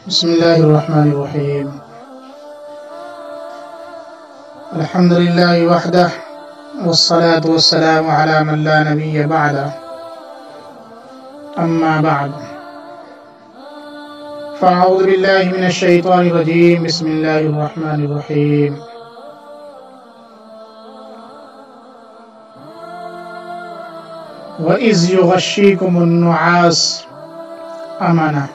بسم الله الرحمن الرحيم. الحمد لله وحده والصلاة والسلام على من لا نبي بعده. أما بعد، فأعوذ بالله من الشيطان الرجيم. بسم الله الرحمن الرحيم. وَإِذْ يُغَشِّيكُمُ النُّعَاسُ أَمَنَةً.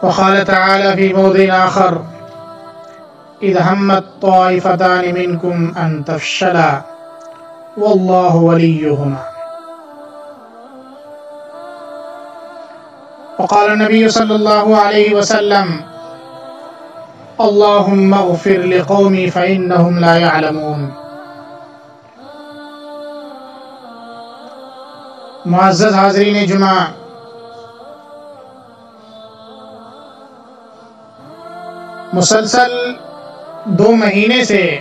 وقال تعالى في موضع آخر: إذ همت طائفتان منكم أن تفشلا والله وليهما. وقال النبي صلى الله عليه وسلم: اللهم اغفر لقومي فإنهم لا يعلمون. معزز حاضرین جمعہ، مسلسل 2 مہینے سے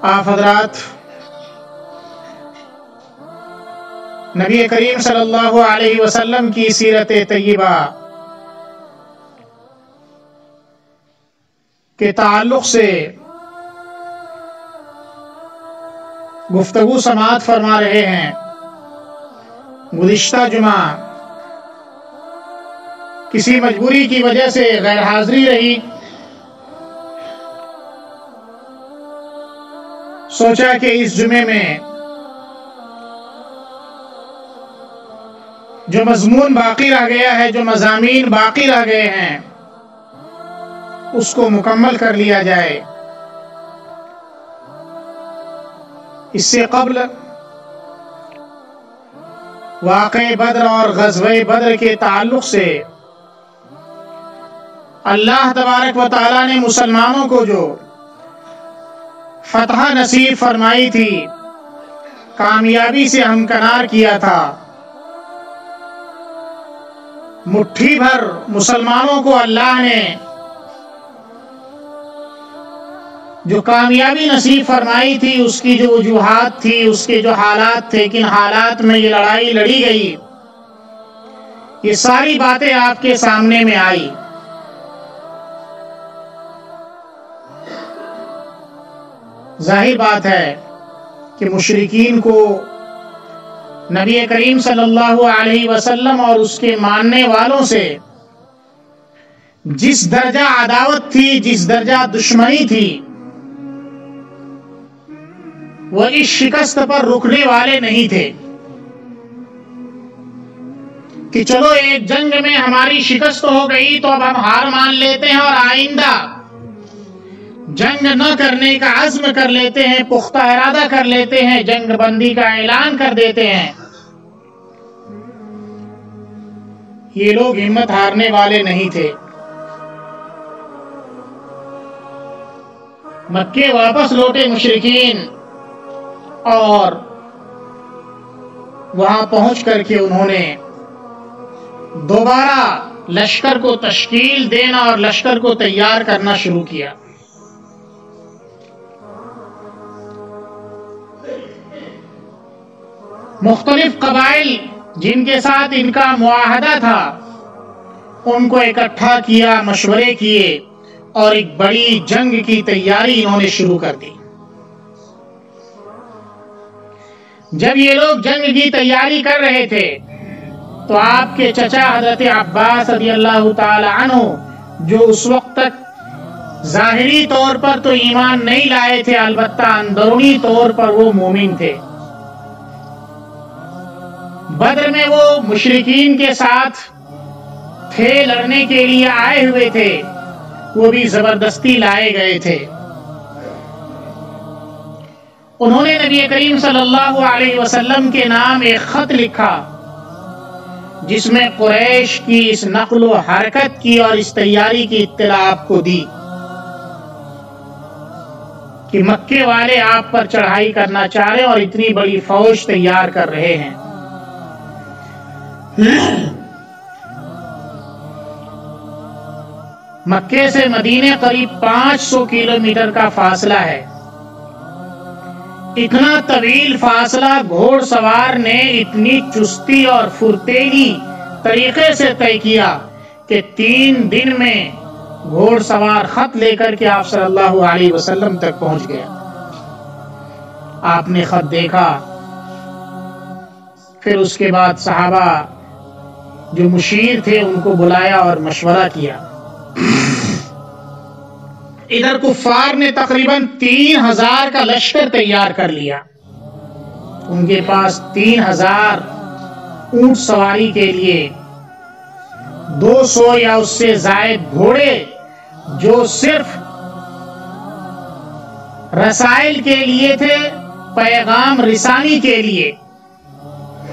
آپ حضرات نبی کریم صلی اللہ علیہ وسلم کی سیرت طیبہ کے تعلق سے گفتگو سماعت فرما رہے ہیں۔ گزشتہ جمعہ کسی مجبوری کی وجہ سے غیر حاضری رہی، سوچا کہ اس جمعے میں جو مضمون باقی رہ گیا ہے، جو مضامین باقی رہ گئے ہیں، اس کو مکمل کر لیا جائے۔ اس سے قبل واقعہ بدر اور غزوہ بدر کے تعلق سے اللہ تبارک و تعالیٰ نے مسلمانوں کو جو فتح نصیب فرمائی تھی، کامیابی سے ہمکنار کیا تھا، مٹھی بھر مسلمانوں کو اللہ نے جو کامیابی نصیب فرمائی تھی، اس کی جو وجوہات تھی، اس کے جو حالات تھے، کن حالات میں یہ لڑائی لڑی گئی، یہ ساری باتیں آپ کے سامنے میں آئی۔ ظاہر بات ہے کہ مشرکین کو نبی کریم صلی اللہ علیہ وسلم اور اس کے ماننے والوں سے جس درجہ عداوت تھی، جس درجہ دشمنی تھی، وہ اس شکست پر رکنے والے نہیں تھے کہ چلو ایک جنگ میں ہماری شکست ہو گئی تو اب ہم ہار مان لیتے ہیں اور آئندہ جنگ نہ کرنے کا عزم کر لیتے ہیں، پختہ ارادہ کر لیتے ہیں، جنگ بندی کا اعلان کر دیتے ہیں۔ یہ لوگ ہمت ہارنے والے نہیں تھے۔ مکے واپس لوٹے مشرکین، اور وہاں پہنچ کر کے انہوں نے دوبارہ لشکر کو تشکیل دینا اور لشکر کو تیار کرنا شروع کیا۔ مختلف قبائل جن کے ساتھ ان کا معاہدہ تھا، ان کو اکٹھا کیا، مشورے کیے، اور ایک بڑی جنگ کی تیاری انہوں نے شروع کر دی۔ جب یہ لوگ جنگ کی تیاری کر رہے تھے تو آپ کے چچا حضرت عباس رضی اللہ تعالی عنہ، جو اس وقت تک ظاہری طور پر تو ایمان نہیں لائے تھے، البتہ اندرونی طور پر وہ مومن تھے، بدر میں وہ مشرکین کے ساتھ تھے، لڑنے کے لیے آئے ہوئے تھے، وہ بھی زبردستی لائے گئے تھے۔ انہوں نے نبی کریم صلی اللہ علیہ وسلم کے نام ایک خط لکھا، جس میں قریش کی اس نقل و حرکت کی اور اس تیاری کی اطلاع آپ کو دی کہ مکے والے آپ پر چڑھائی کرنا چاہ رہے اور اتنی بڑی فوج تیار کر رہے ہیں۔ مکے سے مدینے قریب 500 کلومیٹر کا فاصلہ ہے۔ اتنا طویل فاصلہ گھوڑ سوار نے اتنی چستی اور پھرتیلی طریقے سے طے کیا کہ 3 دن میں گھوڑ سوار خط لے کر کے آپ صلی اللہ علیہ وسلم تک پہنچ گیا۔ آپ نے خط دیکھا، پھر اس کے بعد صحابہ جو مشیر تھے ان کو بلایا اور مشورہ کیا۔ ادھر کفار نے تقریباً 3000 کا لشکر تیار کر لیا۔ ان کے پاس 3000 اونٹ سواری کے لیے 200 یا اس سے زائد گھوڑے جو صرف رسائل کے لیے تھے، پیغام رسانی کے لیے،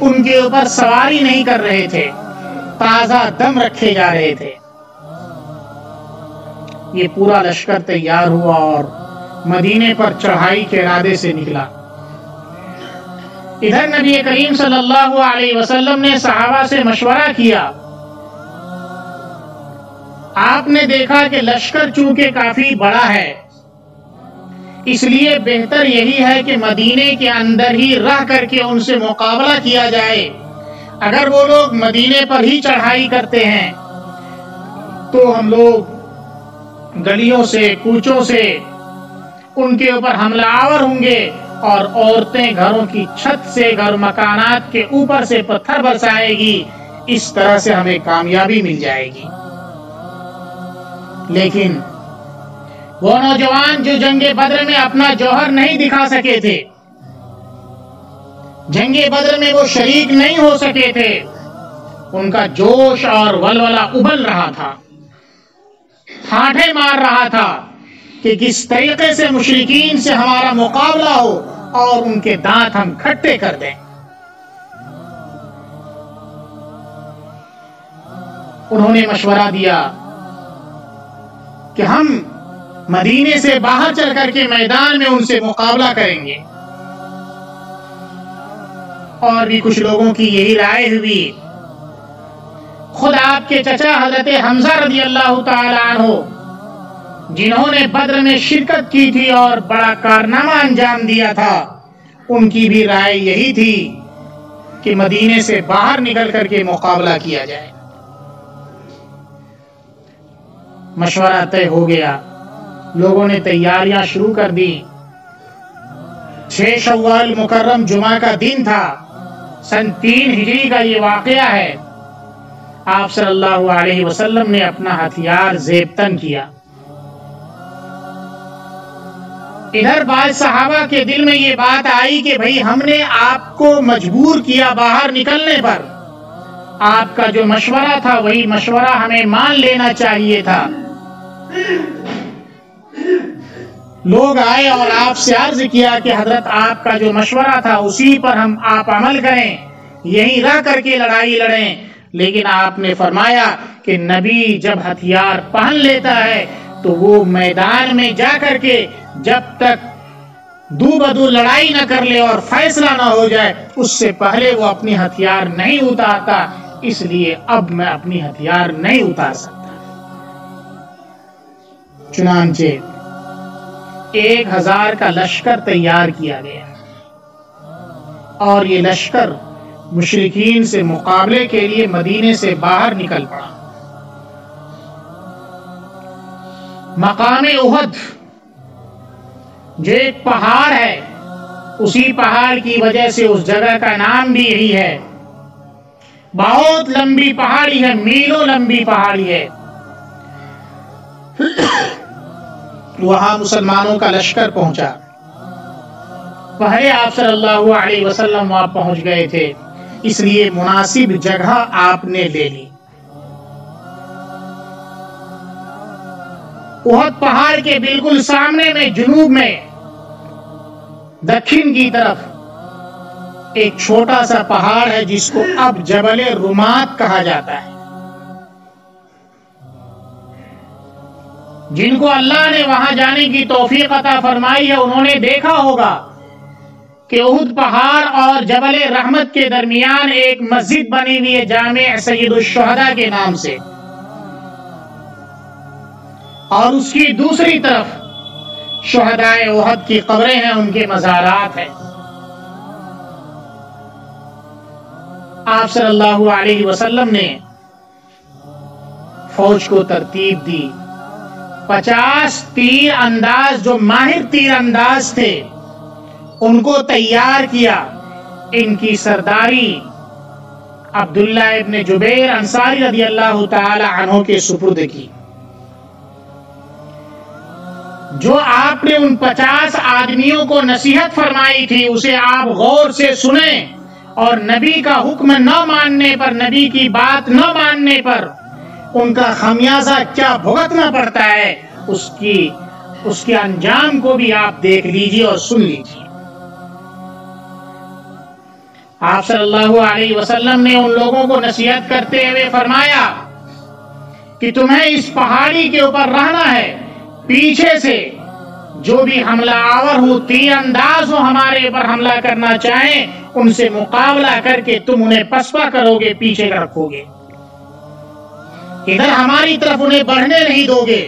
ان کے اوپر سواری نہیں کر رہے تھے، تازہ دم رکھے جا رہے تھے۔ یہ پورا لشکر تیار ہوا اور مدینے پر چڑھائی کے ارادے سے نکلا۔ ادھر نبی کریم صلی اللہ علیہ وسلم نے صحابہ سے مشورہ کیا۔ آپ نے دیکھا کہ لشکر چونکہ کافی بڑا ہے، اس لیے بہتر یہی ہے کہ مدینے کے اندر ہی رہ کر کے ان سے مقابلہ کیا جائے۔ اگر وہ لوگ مدینے پر ہی چڑھائی کرتے ہیں تو ہم لوگ گلیوں سے، کوچوں سے ان کے اوپر حملہ آور ہوں گے اور عورتیں گھروں کی چھت سے، گھر مکانات کے اوپر سے پتھر برسائے گی، اس طرح سے ہمیں کامیابی مل جائے گی۔ لیکن وہ نوجوان جو جنگ بدر میں اپنا جوہر نہیں دکھا سکے تھے، جنگ بدر میں وہ شریک نہیں ہو سکے تھے، ان کا جوش اور ولولہ ابل رہا تھا، ٹھاٹھے مار رہا تھا کہ کس طریقے سے مشرکین سے ہمارا مقابلہ ہو اور ان کے دانت ہم کھٹے کر دیں۔ انہوں نے مشورہ دیا کہ ہم مدینے سے باہر چل کر کے میدان میں ان سے مقابلہ کریں گے۔ اور بھی کچھ لوگوں کی یہی رائے ہوئی۔ خود آپ کے چچا حضرت حمزہ رضی اللہ تعالی عنہ، جنہوں نے بدر میں شرکت کی تھی اور بڑا کارنامہ انجام دیا تھا، ان کی بھی رائے یہی تھی کہ مدینے سے باہر نکل کر کے مقابلہ کیا جائے۔ مشورہ طے ہو گیا، لوگوں نے تیاریاں شروع کر دی۔ 6 شوال مکرم جمعہ کا دن تھا، سن 3 ہجری کا یہ واقعہ ہے۔ آپ صلی اللہ علیہ وسلم نے اپنا ہتھیار زیب تن کیا۔ ادھر بعض صحابہ کے دل میں یہ بات آئی کہ بھئی ہم نے آپ کو مجبور کیا باہر نکلنے پر، آپ کا جو مشورہ تھا وہی مشورہ ہمیں مان لینا چاہیے تھا۔ لوگ آئے اور آپ سے عرض کیا کہ حضرت آپ کا جو مشورہ تھا اسی پر آپ عمل کریں، یہیں رہ کر کے لڑائی لڑیں۔ لیکن آپ نے فرمایا کہ نبی جب ہتھیار پہن لیتا ہے تو وہ میدان میں جا کر کے جب تک دو بدو لڑائی نہ کر لے اور فیصلہ نہ ہو جائے اس سے پہلے وہ اپنی ہتھیار نہیں اتارتا، اس لیے اب میں اپنی ہتھیار نہیں اتار سکتا۔ چنانچہ 1000 کا لشکر تیار کیا گیا اور یہ لشکر مشرکین سے مقابلے کے لیے مدینے سے باہر نکل پڑا۔ مقام احد جو ایک پہاڑ ہے، اسی پہاڑ کی وجہ سے اس جگہ کا نام بھی یہی ہے۔ بہت لمبی پہاڑی ہے، میلوں لمبی پہاڑی ہے۔ وہاں مسلمانوں کا لشکر پہنچا۔ پہلے آپ صلی اللہ علیہ وسلم وہاں پہنچ گئے تھے، اس لیے مناسب جگہ آپ نے لے لی۔ احد پہاڑ کے بالکل سامنے میں جنوب میں دکھن کی طرف ایک چھوٹا سا پہاڑ ہے جس کو اب جبل رمات کہا جاتا ہے۔ جن کو اللہ نے وہاں جانے کی توفیق عطا فرمائی ہے انہوں نے دیکھا ہوگا کہ احد پہاڑ اور جبل رحمت کے درمیان ایک مسجد بنی ہوئی ہے جامع سید الشہداء کے نام سے، اور اس کی دوسری طرف شہدائے احد کی قبریں ہیں، ان کے مزارات ہیں۔ آپ صلی اللہ علیہ وسلم نے فوج کو ترتیب دی، 50 تیر انداز جو ماہر تیر انداز تھے ان کو تیار کیا، ان کی سرداری عبداللہ ابن جبیر انصاری رضی اللہ تعالی عنہ کے سپرد کی۔ جو آپ نے ان 50 آدمیوں کو نصیحت فرمائی تھی اسے آپ غور سے سنیں، اور نبی کا حکم نہ ماننے پر، نبی کی بات نہ ماننے پر ان کا خمیازہ کیا بھگتنا پڑتا ہے، اس کے انجام کو بھی آپ دیکھ لیجئے اور سن لیجئے۔ آپ صلی اللہ علیہ وسلم نے ان لوگوں کو نصیحت کرتے ہوئے فرمایا کہ تمہیں اس پہاڑی کے اوپر رہنا ہے، پیچھے سے جو بھی حملہ آور ہو، تیر انداز ہو، ہمارے اوپر حملہ کرنا چاہیں، ان سے مقابلہ کر کے تم انہیں پسپا کرو گے، پیچھے رکھو گے، ادھر ہماری طرف انہیں بڑھنے نہیں دو گے۔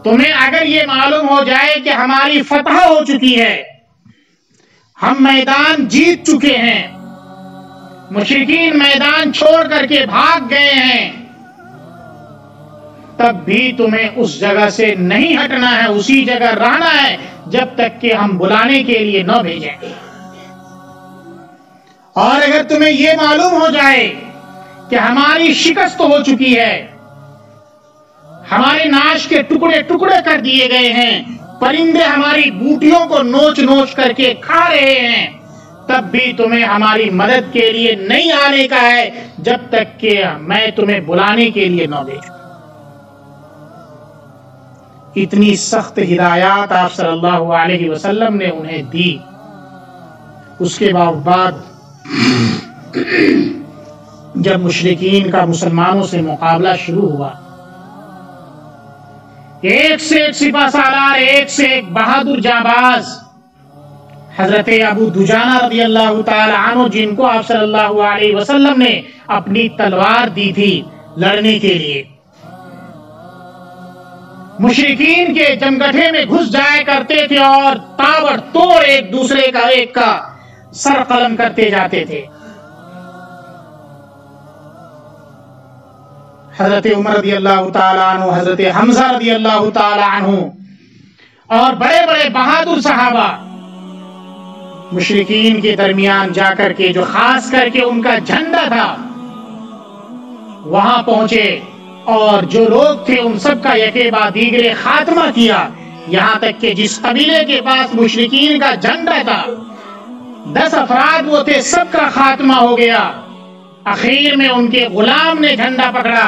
تمہیں اگر یہ معلوم ہو جائے کہ ہماری فتح ہو چکی ہے، ہم میدان جیت چکے ہیں، مشرکین میدان چھوڑ کر کے بھاگ گئے ہیں، تب بھی تمہیں اس جگہ سے نہیں ہٹنا ہے، اسی جگہ رہنا ہے جب تک کہ ہم بلانے کے لیے نہ بھیجیں۔ اور اگر تمہیں یہ معلوم ہو جائے کہ ہماری شکست ہو چکی ہے، ہمارے ناش کے ٹکڑے ٹکڑے کر دیے گئے ہیں، پرندے ہماری بوٹیوں کو نوچ نوچ کر کے کھا رہے ہیں، تب بھی تمہیں ہماری مدد کے لیے نہیں آنے کا ہے جب تک کہ میں تمہیں بلانے کے لیے نہ بھیجوں۔ اتنی سخت ہدایات آپ صلی اللہ علیہ وسلم نے انہیں دی۔ اس کے بعد جب مشرکین کا مسلمانوں سے مقابلہ شروع ہوا، ایک سے ایک سپہ سالار، ایک سے ایک بہادر جانباز، حضرت ابو دجانہ رضی اللہ تعالی عنہ، جن کو آپ صلی اللہ علیہ وسلم نے اپنی تلوار دی تھی لڑنے کے لیے، مشرکین کے جمگٹھے میں گھس جایا کرتے تھے اور تابڑ توڑ ایک دوسرے کا ایک کا سر قلم کرتے جاتے تھے۔ حضرت عمر رضی اللہ تعالی عنہ، حضرت حمزہ رضی اللہ تعالی عنہ اور بڑے بڑے بہادر صحابہ مشرکین کے درمیان جا کر کے، جو خاص کر کے ان کا جھنڈا تھا، وہاں پہنچے اور جو لوگ تھے ان سب کا یکے بعد دیگرے خاتمہ کیا، یہاں تک کہ جس قبیلے کے پاس مشرکین کا جھنڈا تھا، 10 افراد وہ تھے، سب کا خاتمہ ہو گیا۔ اخیر میں ان کے غلام نے جھنڈا پکڑا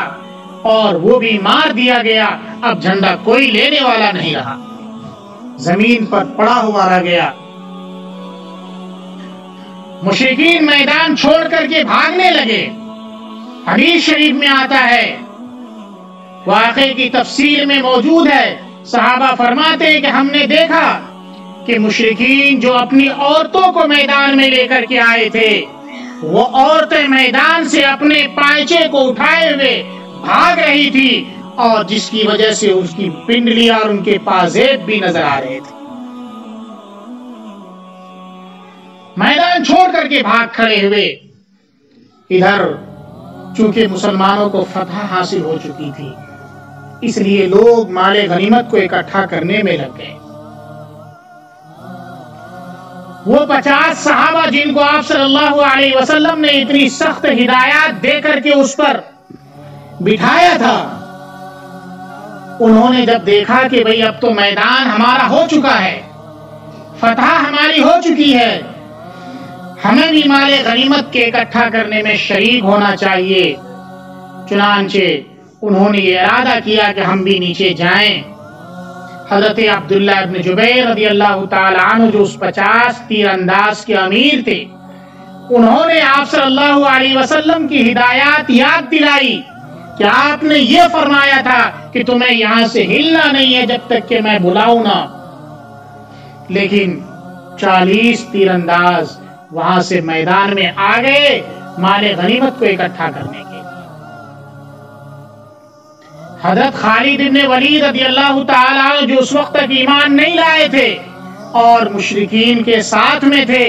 اور وہ بھی مار دیا گیا۔ اب جھنڈا کوئی لینے والا نہیں رہا، زمین پر پڑا ہوا رہ گیا۔ مشرکین میدان چھوڑ کر کے بھاگنے لگے۔ حدیث شریف میں آتا ہے، واقعے کی تفصیل میں موجود ہے، صحابہ فرماتے ہیں کہ ہم نے دیکھا کہ مشرکین جو اپنی عورتوں کو میدان میں لے کر کے آئے تھے، وہ عورتیں میدان سے اپنے پائچے کو اٹھائے ہوئے بھاگ رہی تھی، اور جس کی وجہ سے اس کی پنڈلیاں اور ان کے پازیب بھی نظر آ رہے تھے۔ میدان چھوڑ کر کے بھاگ کھڑے ہوئے۔ ادھر چونکہ مسلمانوں کو فتح حاصل ہو چکی تھی، اس لیے لوگ مال غنیمت کو اکٹھا کرنے میں لگ گئے۔ وہ 50 صحابہ جن کو آپ صلی اللہ علیہ وسلم نے اتنی سخت ہدایات دے کر کے اس پر بٹھایا تھا، انہوں نے جب دیکھا کہ بھئی اب تو میدان ہمارا ہو چکا ہے، فتح ہماری ہو چکی ہے، ہمیں بھی مال غنیمت کے اکٹھا کرنے میں شریک ہونا چاہیے، چنانچہ انہوں نے یہ ارادہ کیا کہ ہم بھی نیچے جائیں۔ حضرت عبداللہ ابن جبیر رضی اللہ تعالی عنہ، جو اس 50 تیر انداز کے امیر تھے، انہوں نے آپ صلی اللہ علیہ وسلم کی ہدایات یاد دلائی کہ آپ نے یہ فرمایا تھا کہ تمہیں یہاں سے ہلنا نہیں ہے جب تک کہ میں بلاؤں نہ۔ لیکن 40 تیر انداز وہاں سے میدان میں آ گئے مال غنیمت کو اکٹھا کرنے کے لیے۔ حضرت خالد بن ولید رضی اللہ تعالیٰ عنہ جو اس وقت تک ایمان نہیں لائے تھے اور مشرکین کے ساتھ میں تھے،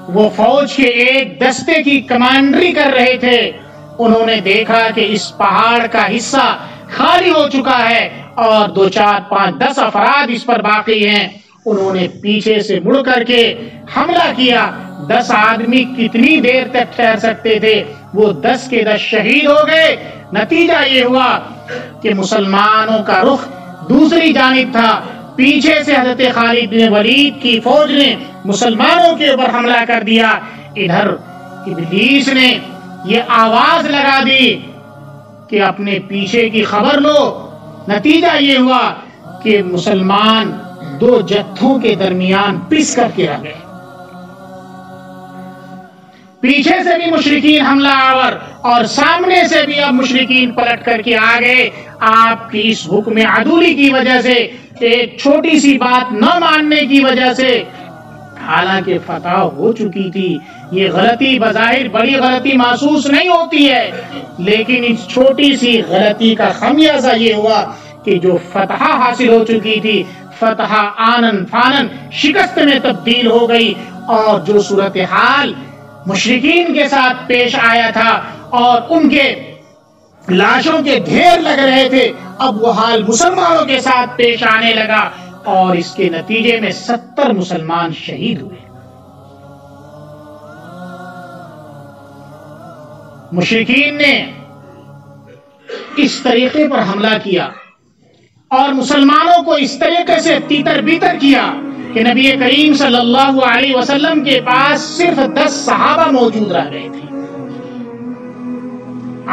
وہ فوج کے ایک دستے کی کمانڈری کر رہے تھے، انہوں نے دیکھا کہ اس پہاڑ کا حصہ خالی ہو چکا ہے اور 2 4 5 10 افراد اس پر باقی ہیں۔ انہوں نے پیچھے سے مڑ کر کے حملہ کیا۔ 10 آدمی کتنی دیر تک ٹھہر سکتے تھے؟ وہ 10 کے 10 شہید ہو گئے۔ نتیجہ یہ ہوا کہ مسلمانوں کا رخ دوسری جانب تھا، پیچھے سے حضرت خالد بن ولید کی فوج نے مسلمانوں کے اوپر حملہ کر دیا۔ ادھر ابلیس نے یہ آواز لگا دی کہ اپنے پیچھے کی خبر لو۔ نتیجہ یہ ہوا کہ مسلمان 2 جتھوں کے درمیان پس کر کے رہ گئے۔ پیچھے سے بھی مشرکین حملہ آور اور سامنے سے بھی اب مشرکین پلٹ کر کے آ گئے۔ آپ کی اس حکم عدولی کی وجہ سے، ایک چھوٹی سی بات نہ ماننے کی وجہ سے، حالانکہ فتح ہو چکی تھی، یہ غلطی بظاہر بڑی غلطی محسوس نہیں ہوتی ہے، لیکن اس چھوٹی سی غلطی کا خمیازہ یہ ہوا کہ جو فتح حاصل ہو چکی تھی، فتح آنن فانن شکست میں تبدیل ہو گئی، اور جو صورتحال مشرکین کے ساتھ پیش آیا تھا اور ان کے لاشوں کے ڈھیر لگ رہے تھے، اب وہ حال مسلمانوں کے ساتھ پیش آنے لگا، اور اس کے نتیجے میں 70 مسلمان شہید ہوئے۔ مشرکین نے اس طریقے پر حملہ کیا اور مسلمانوں کو اس طریقے سے تیتر بیتر کیا کہ نبی کریم صلی اللہ علیہ وسلم کے پاس صرف 10 صحابہ موجود رہ گئے تھے۔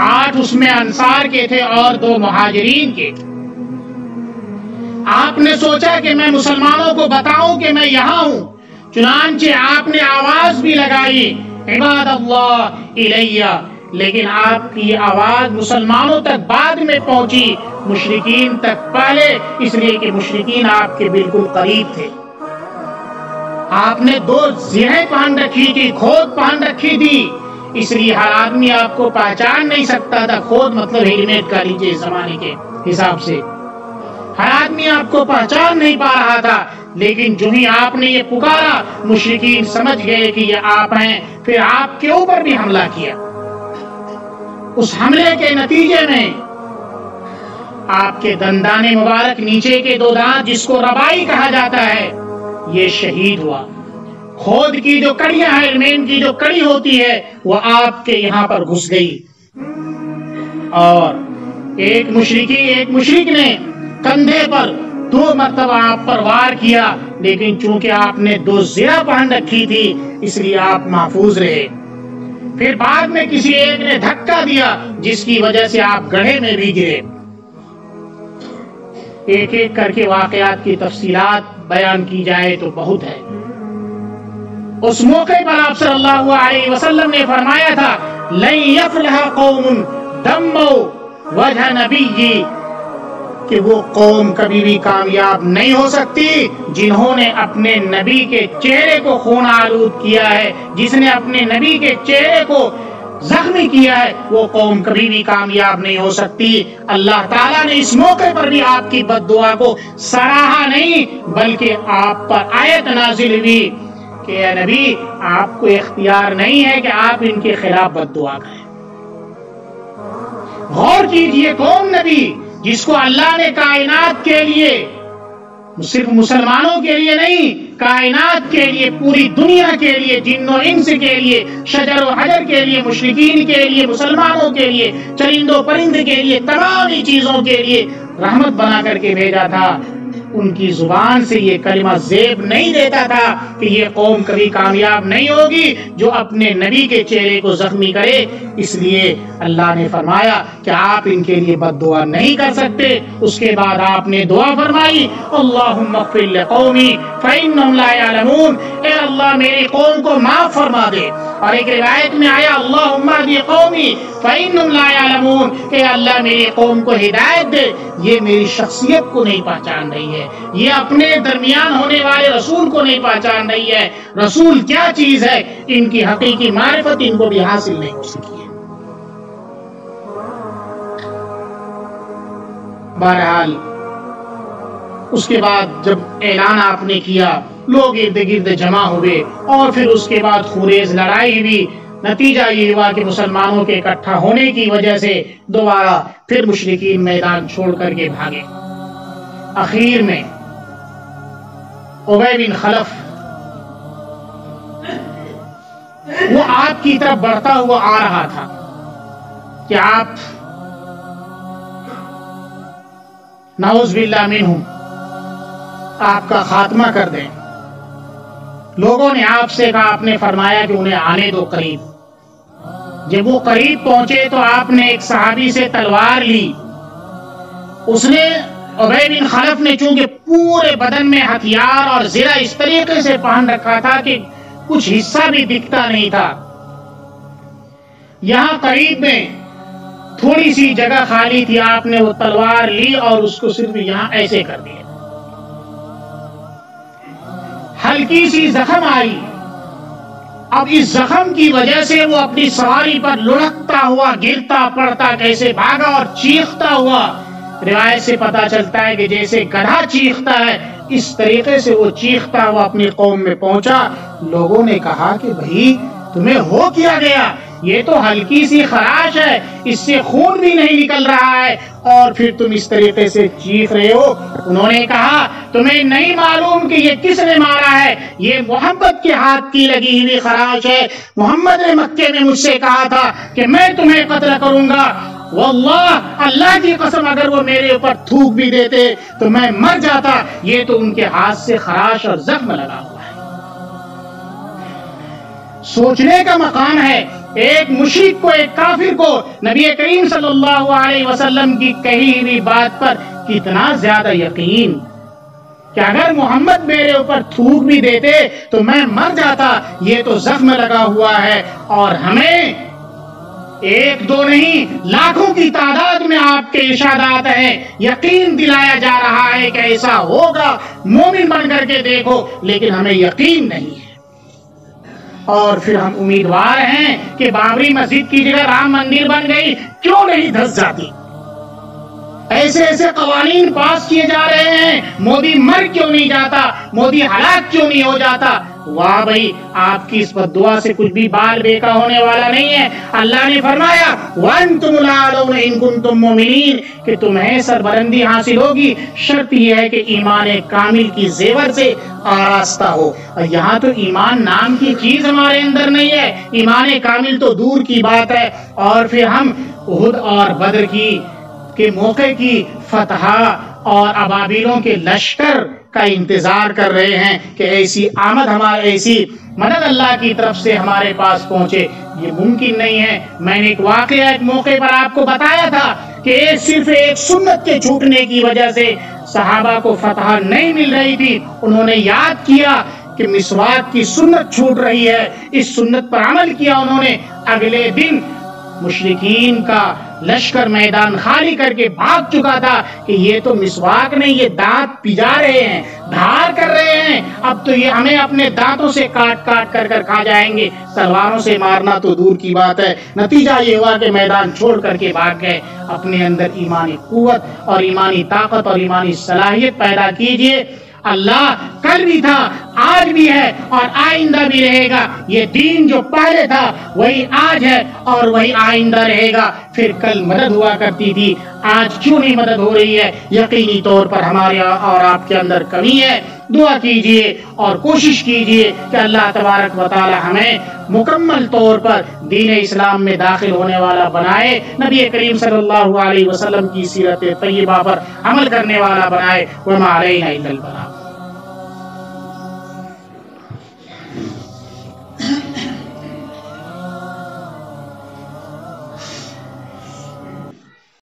8 اس میں انصار کے تھے اور 2 مہاجرین کے تھے۔ آپ نے سوچا کہ میں مسلمانوں کو بتاؤں کہ میں یہاں ہوں، چنانچہ آپ نے آواز بھی لگائی، عباد اللہ الیہ، لیکن آپ کی آواز مسلمانوں تک بعد میں پہنچی، مشرکین تک پہلے، اس لیے کہ مشرکین آپ کے بالکل قریب تھے۔ آپ نے 2 زرہیں پہن رکھی تھی، کھود پہن رکھی تھی، اس لیے ہر آدمی آپ کو پہچان نہیں سکتا تھا۔ کھود مطلب ہیلمیٹ کا لیجیے اس زمانے کے حساب سے، ہر آدمی آپ کو پہچان نہیں پا رہا تھا، لیکن جو ہی آپ نے یہ پکارا، مشرکین سمجھ گئے کہ یہ آپ ہیں، پھر آپ کے اوپر بھی حملہ کیا۔ اس حملے کے نتیجے میں آپ کے دندان مبارک نیچے کے 2 دانت، جس کو ربائی کہا جاتا ہے، یہ شہید ہوا۔ کھود کی جو کڑیاں ہیں، المین کی جو کڑی ہوتی ہے، وہ آپ کے یہاں پر گھس گئی، اور ایک مشرک نے کندھے پر 2 مرتبہ آپ پر وار کیا، لیکن چونکہ آپ نے 2 زرہ پہن رکھی تھی، اس لیے آپ محفوظ رہے۔ پھر بعد میں کسی ایک نے دھکا دیا، جس کی وجہ سے آپ گڑھے میں بھی گرے۔ ایک ایک کر کے واقعات کی تفصیلات بیان کی جائے تو بہت ہے۔ اس موقع پر آپ صلی اللہ علیہ وسلم نے فرمایا تھا، لن یفلح قوم دموا وجہ نبی، کہ وہ قوم کبھی بھی کامیاب نہیں ہو سکتی جنہوں نے اپنے نبی کے چہرے کو خون آلود کیا ہے، جس نے اپنے نبی کے چہرے کو زخمی کیا ہے، وہ قوم کبھی بھی کامیاب نہیں ہو سکتی۔ اللہ تعالیٰ نے اس موقع پر بھی آپ کی بد دعا کو سراہا نہیں، بلکہ آپ پر آیت نازل ہوئی کہ اے نبی، آپ کو اختیار نہیں ہے کہ آپ ان کے خلاف بد دعا کریں۔ غور کیجئے، کون نبی جس کو اللہ نے کائنات کے لیے، صرف مسلمانوں کے لیے نہیں، کائنات کے لیے، پوری دنیا کے لیے، جن و انس کے لیے، شجر و حجر کے لیے، مشرکین کے لیے، مسلمانوں کے لیے، چرند و پرند کے لیے، تمام چیزوں کے لیے رحمت بنا کر کے بھیجا تھا۔ ان کی زبان سے یہ کلمہ زیب نہیں دیتا تھا کہ یہ قوم کبھی کامیاب نہیں ہوگی جو اپنے نبی کے چہرے کو زخمی کرے۔ اس لیے اللہ نے فرمایا کہ آپ ان کے لیے بد دعا نہیں کر سکتے۔ اس کے بعد آپ نے دعا فرمائی، اللہم اغفر لقومی فإنہم لا یعلمون، اے اللہ میری قوم کو معاف فرما دے۔ اور ایک روایت میں آیا، اللہم اہدی قومی فإنہم لا یعلمون، اے اللہ میری قوم کو ہدایت دے، یہ میری شخصیت کو نہیں پہچان رہی ہے، یہ اپنے درمیان ہونے والے رسول کو نہیں پہچان رہی ہے، رسول کیا چیز ہے، ان کی حقیقی معرفت ان کو بھی حاصل نہیں ہو سکی ہے۔ بہرحال اس کے بعد جب اعلان آپ نے کیا، لوگ ارد گرد جمع ہوئے اور پھر اس کے بعد خونریز لڑائی ہوئی۔ نتیجہ یہ ہوا کہ مسلمانوں کے اکٹھا ہونے کی وجہ سے دوبارہ پھر مشرکین میدان چھوڑ کر کے بھاگے۔ اخیر میں ابی بن خلف وہ آپ کی طرف بڑھتا ہوا آ رہا تھا کہ آپ نعوذ باللہ منہم آپ کا خاتمہ کر دیں۔ لوگوں نے آپ سے کہا، آپ نے فرمایا کہ انہیں آنے دو قریب۔ جب وہ قریب پہنچے تو آپ نے ایک صحابی سے تلوار لی۔ اس نے ابی بن خلف نے چونکہ پورے بدن میں ہتھیار اور زرہ اس طریقے سے پہن رکھا تھا کہ کچھ حصہ بھی دکھتا نہیں تھا، یہاں قریب میں تھوڑی سی جگہ خالی تھی، آپ نے وہ تلوار لی اور اس کو صرف یہاں ایسے کر دیا۔ ہلکی سی زخم آئی۔ اب اس زخم کی وجہ سے وہ اپنی سواری پر لڑکتا ہوا گرتا پڑتا کیسے بھاگا اور چیختا ہوا۔ روایت سے پتا چلتا ہے کہ جیسے گدھا چیختا ہے اس طریقے سے وہ چیختا ہوا اپنی قوم میں پہنچا۔ لوگوں نے کہا کہ بھائی تمہیں ہو کیا گیا؟ یہ تو ہلکی سی خراش ہے، اس سے خون بھی نہیں نکل رہا ہے اور پھر تم اس طریقے سے چیخ رہے ہو۔ انہوں نے کہا تمہیں نہیں معلوم کہ یہ کس نے مارا ہے؟ یہ محمد کے ہاتھ کی لگی ہوئی خراش ہے۔ محمد نے مکے میں مجھ سے کہا تھا کہ میں تمہیں قتل کروں گا، واللہ اللہ کی قسم اگر وہ میرے اوپر تھوک بھی دیتے تو میں مر جاتا۔ یہ تو ان کے ہاتھ سے خراش اور زخم لگا ہوا ہے۔ سوچنے کا مقام ہے، ایک مشرک کو، ایک کافر کو نبی کریم صلی اللہ علیہ وسلم کی کہی ہوئی بات پر کتنا زیادہ یقین کہ اگر محمد میرے اوپر تھوک بھی دیتے تو میں مر جاتا۔ یہ تو زخم لگا ہوا ہے اور ہمیں ایک دو نہیں لاکھوں کی تعداد میں آپ کے ارشادات ہیں، یقین دلایا جا رہا ہے کہ ایسا ہوگا، مومن بن کر کے دیکھو، لیکن ہمیں یقین نہیں ہے۔ اور پھر ہم امیدوار ہیں کہ بابری مسجد کی جگہ رام مندر بن گئی، کیوں نہیں دھس جاتی؟ ایسے ایسے قوانین پاس کیے جا رہے ہیں، مودی مر کیوں نہیں جاتا؟ مودی ہلاک کیوں نہیں ہو جاتا؟ واہ بھائی، آپ کی اس بددعا سے کچھ بھی بال بیکا ہونے والا نہیں ہے۔ اللہ نے فرمایا وَأَنْتُمُ الْأَعْلَوْنَ إِن كُنتُم مُؤْمِنِينَ کہ تمہیں سربلندی حاصل ہوگی، شرط یہ ہے کہ ایمان کامل کی زیور سے آراستہ ہو۔ اور یہاں تو ایمان نام کی چیز ہمارے اندر نہیں ہے، ایمان کامل تو دور کی بات ہے۔ اور پھر ہم احد اور بدر کے موقع کی فتح اور ابابیلوں کے لشکر کا انتظار کر رہے ہیں کہ ایسی آمد ایسی مدد اللہ کی طرف سے ہمارے پاس پہنچے۔ یہ ممکن نہیں ہے۔ میں نے ایک واقعہ ایک موقع پر آپ کو بتایا تھا کہ صرف ایک سنت کے چھوٹنے کی وجہ سے صحابہ کو فتح نہیں مل رہی تھی۔ انہوں نے یاد کیا کہ مسواک کی سنت چھوٹ رہی ہے، اس سنت پر عمل کیا انہوں نے۔ اگلے دن مشرکین کا لشکر میدان خالی کر کے بھاگ چکا تھا کہ یہ تو مسواک نہیں، یہ دانت پجا رہے ہیں، دھار کر رہے ہیں، اب تو یہ ہمیں اپنے دانتوں سے کاٹ کاٹ کر کھا جائیں گے، تلواروں سے مارنا تو دور کی بات ہے۔ نتیجہ یہ ہوا کہ میدان چھوڑ کر کے بھاگ گئے۔ اپنے اندر ایمانی قوت اور ایمانی طاقت اور ایمانی صلاحیت پیدا کیجئے۔ اللہ کل بھی تھا، آج بھی ہے اور آئندہ بھی رہے گا۔ یہ دین جو پہلے تھا وہی آج ہے اور وہی آئندہ رہے گا۔ پھر کل مدد ہوا کرتی تھی، آج کیوں نہیں مدد ہو رہی ہے؟ یقینی طور پر ہمارے اور آپ کے اندر کمی ہے۔ دعا کیجئے اور کوشش کیجئے کہ اللہ تبارک و تعالی ہمیں مکمل طور پر دین اسلام میں داخل ہونے والا بنائے، نبی کریم صلی اللہ علیہ وسلم کی سیرت طیبہ پر عمل کرنے والا بنائے۔ وما علینا الا البلاغ۔